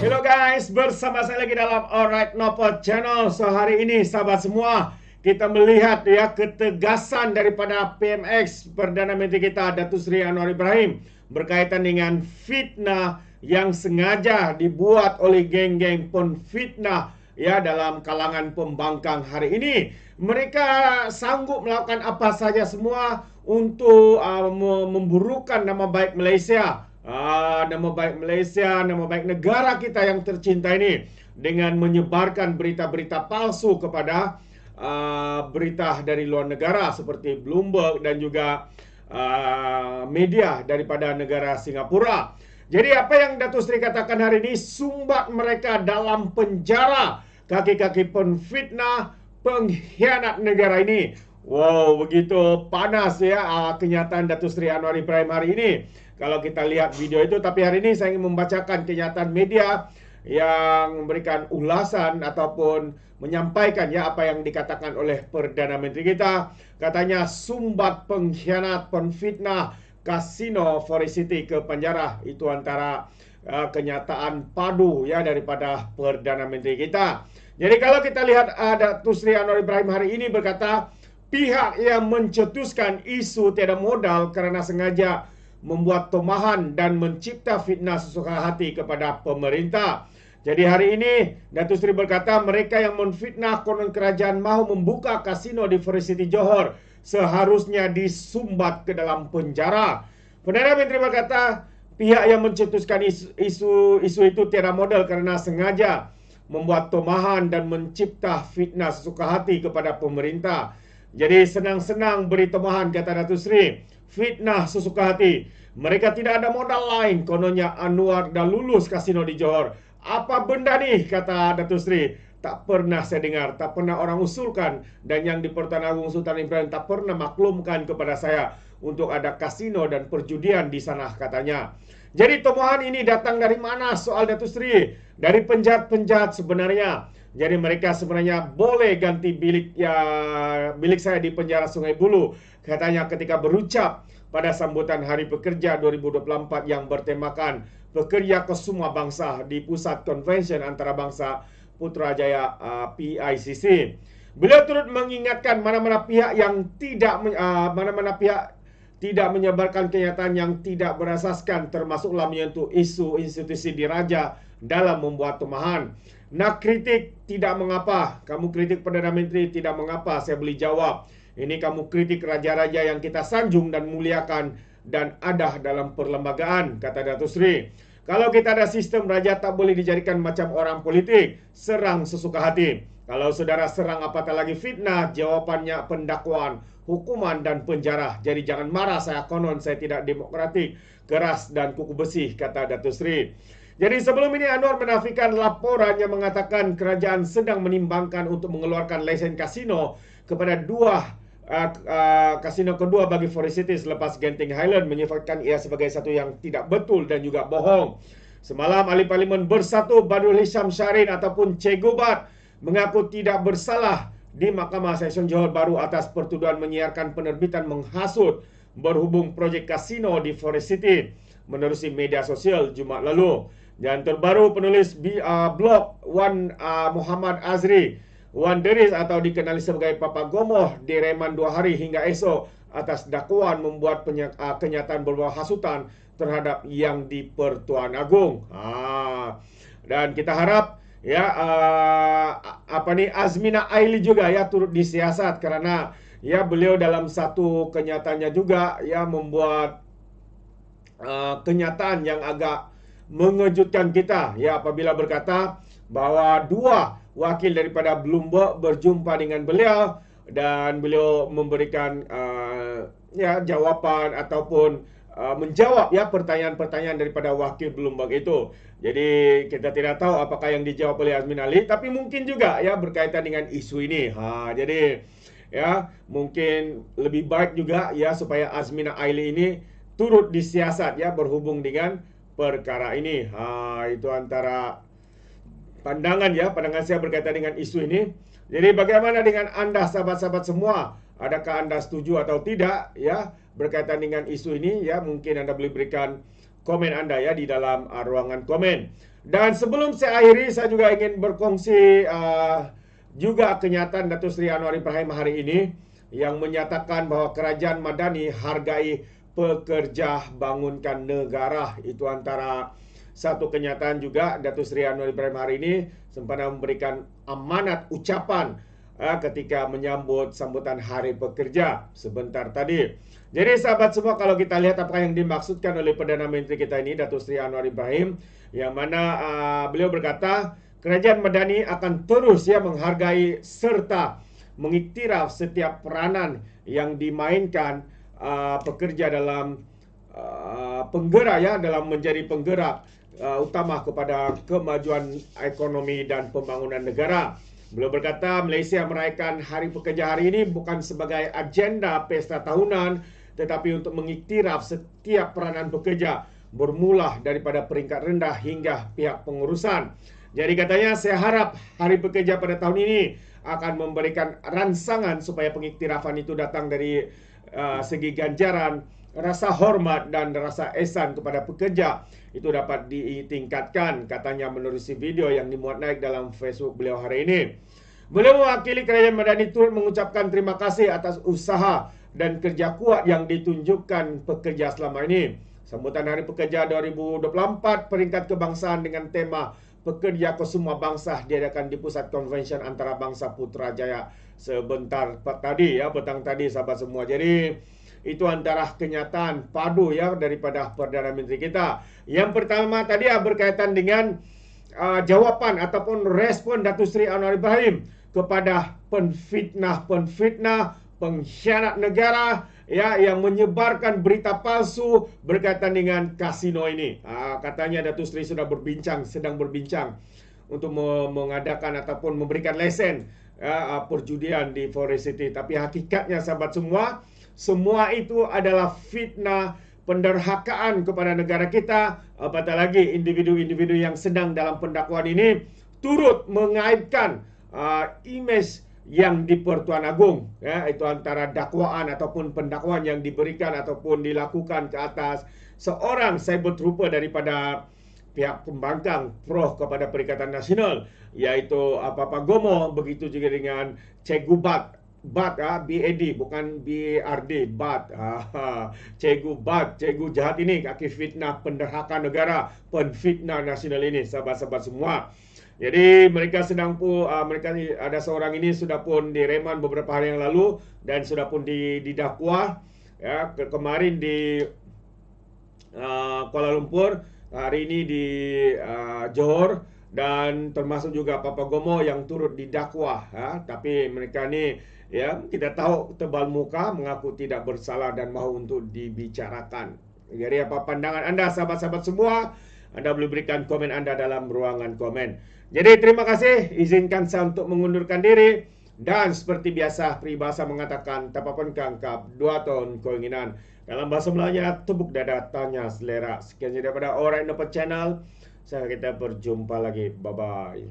Halo guys, bersama saya lagi dalam Alright Nopo Channel. So hari ini sahabat semua, kita melihat ya ketegasan daripada PMX Perdana Menteri kita Datuk Seri Anwar Ibrahim berkaitan dengan fitnah yang sengaja dibuat oleh geng-geng penfitnah ya dalam kalangan pembangkang hari ini. Mereka sanggup melakukan apa saja semua untuk memburukkan nama baik Malaysia. Nama baik Malaysia, nama baik negara kita yang tercinta ini dengan menyebarkan berita-berita palsu kepada berita dari luar negara seperti Bloomberg dan juga media daripada negara Singapura. Jadi apa yang Datuk Seri katakan hari ini, sumbat mereka dalam penjara, kaki-kaki penfitnah, pengkhianat negara ini. Wow, begitu panas ya kenyataan Datuk Seri Anwar Ibrahim hari ini. Kalau kita lihat video itu, tapi hari ini saya ingin membacakan kenyataan media yang memberikan ulasan ataupun menyampaikan ya apa yang dikatakan oleh Perdana Menteri kita. Katanya sumbat pengkhianat, penfitnah, kasino Forest City ke penjara. Itu antara kenyataan padu ya daripada Perdana Menteri kita. Jadi kalau kita lihat Datuk Seri Anwar Ibrahim hari ini berkata, pihak yang mencetuskan isu tiada modal kerana sengaja membuat tomahan dan mencipta fitnah sesuka hati kepada pemerintah. Jadi hari ini Datuk Seri berkata mereka yang menfitnah konon kerajaan mahu membuka kasino di Forest City Johor seharusnya disumbat ke dalam penjara. Perdana Menteri berkata pihak yang mencetuskan isu itu tiada modal kerana sengaja membuat tomahan dan mencipta fitnah sesuka hati kepada pemerintah. Jadi senang-senang beri tomahan, kata Datuk Seri. Fitnah sesuka hati. Mereka tidak ada modal lain. Kononnya Anwar dah lulus kasino di Johor. Apa benda ni, kata Datuk Seri. Tak pernah saya dengar, tak pernah orang usulkan. Dan yang di Pertuan Agong Sultan Ibrahim tak pernah maklumkan kepada saya untuk ada kasino dan perjudian di sana, katanya. Jadi tomohan ini datang dari mana, soal Datuk Seri? Dari penjahat-penjahat sebenarnya. Jadi mereka sebenarnya boleh ganti bilik saya di penjara Sungai Buloh. Katanya ketika berucap pada sambutan Hari Pekerja 2024 yang bertemakan Pekerja ke Semua Bangsa di Pusat Konvensyen Antarabangsa Putrajaya PICC. Beliau turut mengingatkan mana-mana pihak tidak menyebarkan kenyataan yang tidak berasaskan, termasuklah menyentuh isu institusi diraja dalam membuat tomahan. Nak kritik tidak mengapa. Kamu kritik Perdana Menteri tidak mengapa, saya boleh jawab. Ini kamu kritik raja-raja yang kita sanjung dan muliakan dan ada dalam perlembagaan, kata Datuk Seri. Kalau kita ada sistem, raja tak boleh dijadikan macam orang politik, serang sesuka hati. Kalau saudara serang apatah lagi fitnah, jawapannya pendakwaan, hukuman dan penjara. Jadi jangan marah saya konon saya tidak demokratik, keras dan kuku besi, kata Datuk Seri. Jadi sebelum ini Anwar menafikan laporan yang mengatakan kerajaan sedang menimbangkan untuk mengeluarkan lesen kasino kepada kasino kedua bagi Forest City selepas Genting Highland, menyifatkan ia sebagai satu yang tidak betul dan juga bohong. Semalam Ahli Parlimen Bersatu Badrul Hisham Shahrin ataupun Cegubat mengaku tidak bersalah di Mahkamah Seksyen Johor Bahru atas pertuduhan menyiarkan penerbitan menghasut berhubung projek kasino di Forest City menerusi media sosial Jumaat lalu. Dan terbaru penulis blog Wan Muhammad Azri, Wan Deris atau dikenali sebagai Papa Gomoh, direman 2 hari hingga esok atas dakwaan membuat kenyataan berbau hasutan terhadap yang di Pertuan Agong. Dan kita harap ya Azmina Aili juga ya turut disiasat kerana ya beliau dalam satu kenyataannya juga ya membuat kenyataan yang agak mengejutkan kita ya apabila berkata bahawa 2 wakil daripada Bloomberg berjumpa dengan beliau dan beliau memberikan jawapan ataupun menjawab ya pertanyaan-pertanyaan daripada wakil Bloomberg itu. Jadi kita tidak tahu apakah yang dijawab oleh Azmin Ali, tapi mungkin juga ya berkaitan dengan isu ini. Jadi ya mungkin lebih baik juga ya supaya Azmina Aili ini turut disiasat ya berhubung dengan perkara ini. Itu antara pandangan saya berkaitan dengan isu ini. Jadi bagaimana dengan anda sahabat-sahabat semua? Adakah anda setuju atau tidak ya berkaitan dengan isu ini ya? Mungkin anda boleh berikan komen anda ya di dalam ruangan komen. Dan sebelum saya akhiri, saya juga ingin berkongsi juga kenyataan Datuk Seri Anwar Ibrahim hari ini yang menyatakan bahawa kerajaan Madani hargai pekerja bangunkan negara. Itu antara satu kenyataan juga Datuk Seri Anwar Ibrahim hari ini sempena memberikan amanat ucapan ketika menyambut sambutan Hari Pekerja sebentar tadi. Jadi sahabat semua, kalau kita lihat apa yang dimaksudkan oleh Perdana Menteri kita ini, Datuk Seri Anwar Ibrahim, yang mana beliau berkata kerajaan Madani akan terus menghargai serta mengiktiraf setiap peranan yang dimainkan pekerja dalam penggerak dalam menjadi penggerak utama kepada kemajuan ekonomi dan pembangunan negara. Beliau berkata Malaysia merayakan Hari Pekerja hari ini bukan sebagai agenda pesta tahunan, tetapi untuk mengiktiraf setiap peranan pekerja, bermula daripada peringkat rendah hingga pihak pengurusan. Jadi katanya, saya harap Hari Pekerja pada tahun ini akan memberikan rangsangan supaya pengiktirafan itu datang dari segi ganjaran, rasa hormat dan rasa ihsan kepada pekerja itu dapat ditingkatkan, katanya menerusi video yang dimuat naik dalam Facebook beliau hari ini. Beliau mewakili kerajaan Madani turut mengucapkan terima kasih atas usaha dan kerja kuat yang ditunjukkan pekerja selama ini. Sambutan Hari Pekerja 2024 peringkat kebangsaan dengan tema Pekerja ke Semua Bangsa diadakan di Pusat Konvensyen Antarabangsa Putrajaya sebentar tadi petang tadi sahabat semua. Jadi itu antara kenyataan padu daripada Perdana Menteri kita. Yang pertama tadi berkaitan dengan jawapan ataupun respon Datuk Seri Anwar Ibrahim kepada penfitnah, pengkhianat negara yang menyebarkan berita palsu berkaitan dengan kasino ini. Katanya Datuk Seri sedang berbincang untuk mengadakan ataupun memberikan lesen perjudian di Forest City. Tapi hakikatnya sahabat semua itu adalah fitnah, penderhakaan kepada negara kita. Apatah lagi individu-individu yang sedang dalam pendakwaan ini turut mengaibkan imej yang di Pertuan Agong. Itu antara dakwaan ataupun pendakwaan yang diberikan ataupun dilakukan ke atas seorang cyber trooper daripada pihak pembangkang pro kepada Perikatan Nasional, yaitu Papa Gomo. Begitu juga dengan Cikgu BAD, BAD bukan BRD, BAD. Cikgu BAD, cikgu jahat ini, kaki fitnah, penderhaka negara, penfitnah nasional ini, sahabat-sahabat semua. Jadi mereka mereka ada seorang ini sudah pun direman beberapa hari yang lalu dan sudah pun didakwa kemarin di Kuala Lumpur, hari ini di Johor, dan termasuk juga Papa Gomo yang turut didakwa. Tapi mereka ni kita tahu tebal muka, mengaku tidak bersalah dan mahu untuk dibicarakan. Jadi apa pandangan anda sahabat-sahabat semua? Anda boleh berikan komen anda dalam ruangan komen. Jadi terima kasih, izinkan saya untuk mengundurkan diri. Dan seperti biasa, peribahasa mengatakan tapapun kangkap, 2 tahun keinginan. Dalam bahasa Melayunya, tepuk dada, tanya selera. Sekian daripada Alright Nopo Channel. Sampai kita berjumpa lagi. Bye-bye.